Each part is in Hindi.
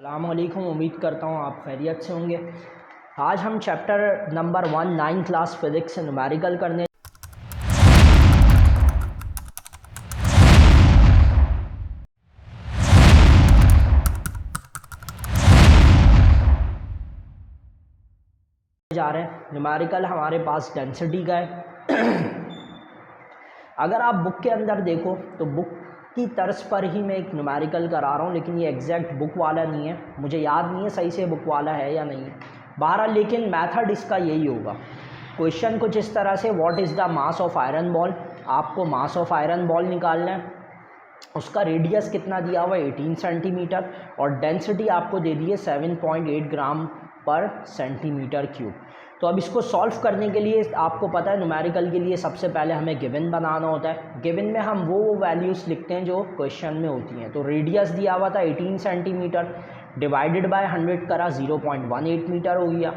अस्सलामुअलैकुम। उम्मीद करता हूँ आप खैरियत से होंगे। आज हम chapter number 1 9th class physics numerical करने जा रहे हैं। न्यूमेरिकल हमारे पास डेंसिटी का है। अगर आप बुक के अंदर देखो तो बुक की तर्ज पर ही मैं एक न्यूमेरिकल करा रहा हूँ, लेकिन ये एग्जैक्ट बुक वाला नहीं है। मुझे याद नहीं है सही से बुक वाला है या नहीं है, बहरहाल लेकिन मेथड इसका यही होगा। क्वेश्चन कुछ इस तरह से, what is the mass of iron ball. आपको मास ऑफ आयरन बॉल निकालना है, उसका रेडियस कितना दिया हुआ है 18 सेंटीमीटर और डेंसिटी आपको दे दी है 7.8 ग्राम पर सेंटीमीटर क्यूब। तो अब इसको सॉल्व करने के लिए आपको पता है न्यूमेरिकल के लिए सबसे पहले हमें गिवन बनाना होता है। गिवन में हम वो वैल्यूज़ लिखते हैं जो क्वेश्चन में होती हैं। तो रेडियस दिया हुआ था 18 सेंटीमीटर, डिवाइडेड बाय 100 करा 0.18 मीटर हो गया।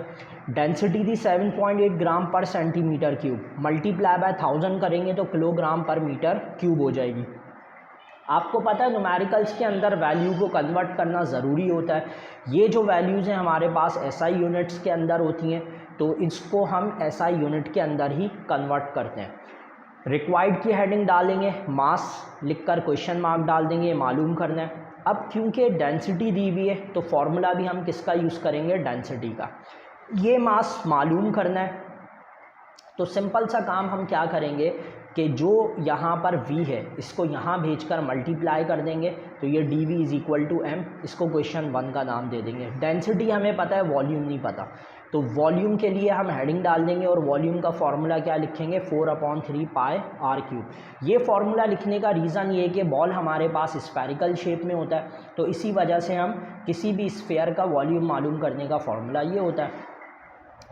डेंसिटी थी 7.8 ग्राम पर सेंटीमीटर क्यूब, मल्टीप्लाई बाय 1000 करेंगे तो किलोग्राम पर मीटर क्यूब हो जाएगी। आपको पता है न्यूमेरिकल्स के अंदर वैल्यू को कन्वर्ट करना ज़रूरी होता है। ये जो वैल्यूज़ हैं हमारे पास एसआई यूनिट्स के अंदर होती हैं, तो इसको हम एसआई यूनिट के अंदर ही कन्वर्ट करते हैं। रिक्वायर्ड की हेडिंग डालेंगे, मास लिखकर क्वेश्चन मार्क डाल देंगे, मालूम करना है। अब क्योंकि डेंसिटी दी हुई है तो फॉर्मूला भी हम किसका यूज़ करेंगे, डेंसिटी का। ये मास मालूम करना है तो सिंपल सा काम हम क्या करेंगे कि जो यहाँ पर v है इसको यहाँ भेजकर मल्टीप्लाई कर देंगे, तो ये dv is equal to m, इसको क्वेश्चन 1 का नाम दे देंगे। डेंसिटी हमें पता है, वॉल्यूम नहीं पता, तो वॉल्यूम के लिए हम हेडिंग डाल देंगे और वॉल्यूम का फॉर्मूला क्या लिखेंगे, 4/3 पाई r क्यूब। ये फॉर्मूला लिखने का रीज़न ये है कि बॉल हमारे पास स्फेरिकल शेप में होता है, तो इसी वजह से हम किसी भी स्फेयर का वॉल्यूम मालूम करने का फॉर्मूला ये होता है।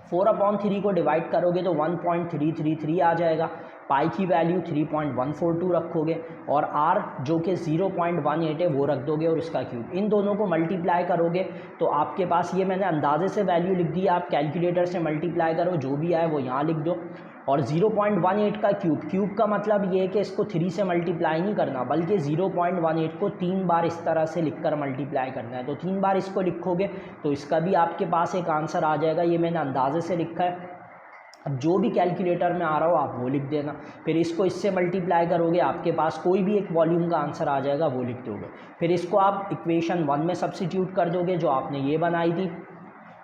4/3 को डिवाइड करोगे तो 1.333 आ जाएगा। पाई की वैल्यू 3.142 रखोगे और आर जो कि 0.18 है वो रख दोगे और इसका क्यूब। इन दोनों को मल्टीप्लाई करोगे तो आपके पास, ये मैंने अंदाजे से वैल्यू लिख दी है, आप कैलकुलेटर से मल्टीप्लाई करो, जो भी आए वो यहाँ लिख दो। और 0.18 का क्यूब का मतलब ये है कि इसको 3 से मल्टीप्लाई नहीं करना, बल्कि 0.18 को 3 बार इस तरह से लिखकर मल्टीप्लाई करना है। तो 3 बार इसको लिखोगे तो इसका भी आपके पास एक आंसर आ जाएगा। ये मैंने अंदाजे से लिखा है, अब जो भी कैलकुलेटर में आ रहा हो आप वो लिख देना। फिर इसको इससे मल्टीप्लाई करोगे, आपके पास कोई भी एक वॉल्यूम का आंसर आ जाएगा, वो लिख दोगे। फिर इसको आप इक्वेशन 1 में सब्स्टिट्यूट कर दोगे जो आपने ये बनाई थी।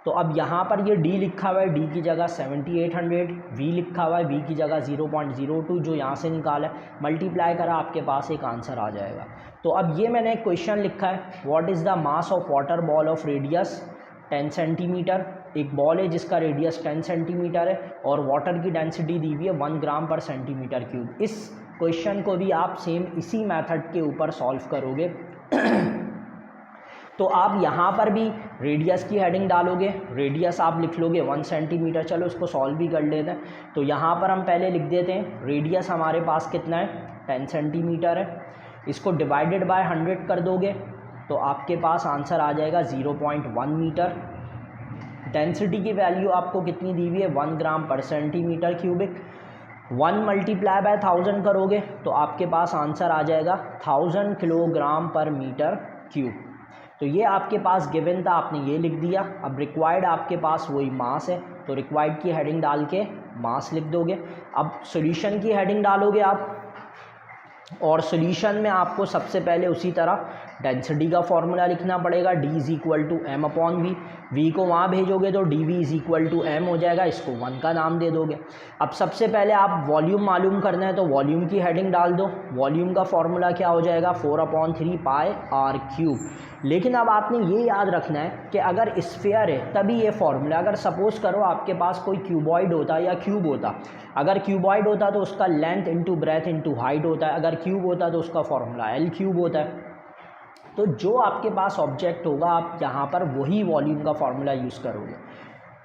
तो अब यहाँ पर ये d लिखा हुआ है, d की जगह 7800, v लिखा हुआ है, v की जगह 0.02 जो यहाँ से निकाला है, मल्टीप्लाई करा, आपके पास एक आंसर आ जाएगा। तो अब ये मैंने एक क्वेश्चन लिखा है, what is the mass of water ball of radius 10 centimetre. एक बॉल है जिसका रेडियस 10 सेंटीमीटर है और वाटर की डेंसिटी दी हुई है 1 ग्राम पर सेंटीमीटर क्यूब। इस क्वेश्चन को भी आप सेम इसी मेथड के ऊपर सॉल्व करोगे। तो आप यहाँ पर भी रेडियस की हेडिंग डालोगे, रेडियस आप लिख लोगे 1 सेंटीमीटर। चलो इसको सॉल्व भी कर लेते हैं। तो यहाँ पर हम पहले लिख देते हैं, रेडियस हमारे पास कितना है, 10 सेंटीमीटर है। इसको डिवाइडेड बाय 100 कर दोगे तो आपके पास आंसर आ जाएगा 0.1 मीटर। डेंसिटी की वैल्यू आपको कितनी दी हुई है, 1 ग्राम पर सेंटीमीटर क्यूबिक। 1 मल्टीप्लाई बाय 1000 करोगे तो आपके पास आंसर आ जाएगा 1000 किलोग्राम पर मीटर क्यूब। तो ये आपके पास गिवन था, आपने ये लिख दिया। अब रिक्वायर्ड आपके पास वही मास है, तो रिक्वायर्ड की हेडिंग डाल के मास लिख दोगे। अब सॉल्यूशन की हेडिंग डालोगे आप, और सॉल्यूशन में आपको सबसे पहले उसी तरह डेंसिटी का फॉर्मूला लिखना पड़ेगा, d is equal to m upon v. v को वहाँ भेजोगे तो dv is equal to m हो जाएगा, इसको 1 का नाम दे दोगे। अब सबसे पहले आप वॉल्यूम मालूम करना है तो वॉल्यूम की हेडिंग डाल दो। वॉल्यूम का फॉर्मूला क्या हो जाएगा, 4/3 पाई r क्यूब। लेकिन अब आपने ये याद रखना है कि अगर स्फीयर है तभी ये फॉर्मूला, अगर सपोज़ करो आपके पास कोई क्यूबॉइड होता या क्यूब होता, अगर क्यूबॉइड होता तो उसका length into breadth into height होता है, अगर क्यूब होता तो उसका फॉर्मूला l क्यूब होता है। तो जो आपके पास ऑब्जेक्ट होगा आप यहाँ पर वही वॉल्यूम का फॉर्मूला यूज़ करोगे।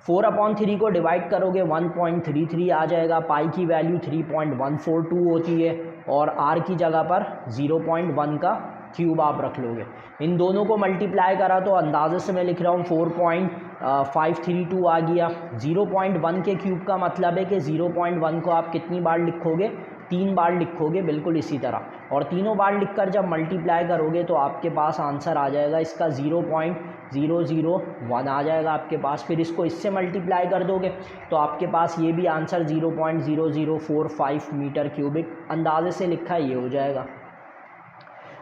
4/3 को डिवाइड करोगे 1.33 आ जाएगा, पाई की वैल्यू 3.142 होती है और r की जगह पर 0.1 का क्यूब आप रख लोगे। इन दोनों को मल्टीप्लाई करा तो अंदाजे से मैं लिख रहा हूँ 4.532 आ गया। 0.1 के क्यूब का मतलब है कि 0.1 को आप कितनी बार लिखोगे, 3 बार लिखोगे बिल्कुल इसी तरह, और तीनों बार लिखकर जब मल्टीप्लाई करोगे तो आपके पास आंसर आ जाएगा इसका 0.001 आ जाएगा आपके पास। फिर इसको इससे मल्टीप्लाई कर दोगे तो आपके पास ये भी आंसर 0.0045 मीटर क्यूबिक अंदाजे से लिखा ये हो जाएगा।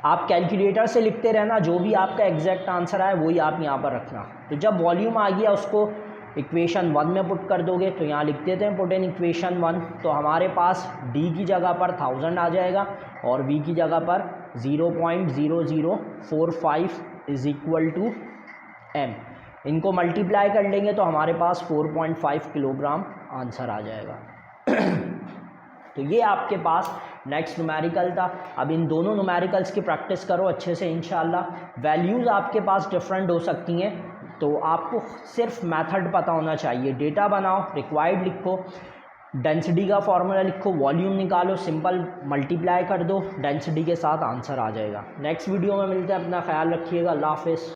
आप कैलकुलेटर से लिखते रहना, जो भी आपका एग्जैक्ट आंसर आए वही आप यहाँ पर रखना। तो जब वॉल्यूम आ गया उसको इक्वेशन 1 में पुट कर दोगे, तो यहाँ लिख देते हैं पुट इन इक्वेशन 1। तो हमारे पास d की जगह पर 1000 आ जाएगा और v की जगह पर 0.0045 इज इक्वल टू m। इनको मल्टीप्लाई कर लेंगे तो हमारे पास 4.5 किलोग्राम आंसर आ जाएगा। तो ये आपके पास नेक्स्ट न्यूमेरिकल था। अब इन दोनों न्यूमेरिकल्स की प्रैक्टिस करो अच्छे से इंशाल्लाह। वैल्यूज़ आपके पास डिफरेंट हो सकती हैं, तो आपको सिर्फ मेथड पता होना चाहिए। डेटा बनाओ, रिक्वायर्ड लिखो, डेंसिटी का फॉर्मूला लिखो, वॉल्यूम निकालो, सिंपल मल्टीप्लाई कर दो, डेंसिटी के साथ आंसर आ जाएगा। नेक्स्ट वीडियो में मिलते हैं, अपना ख्याल रखिएगा, अल्लाह हाफ़िज़।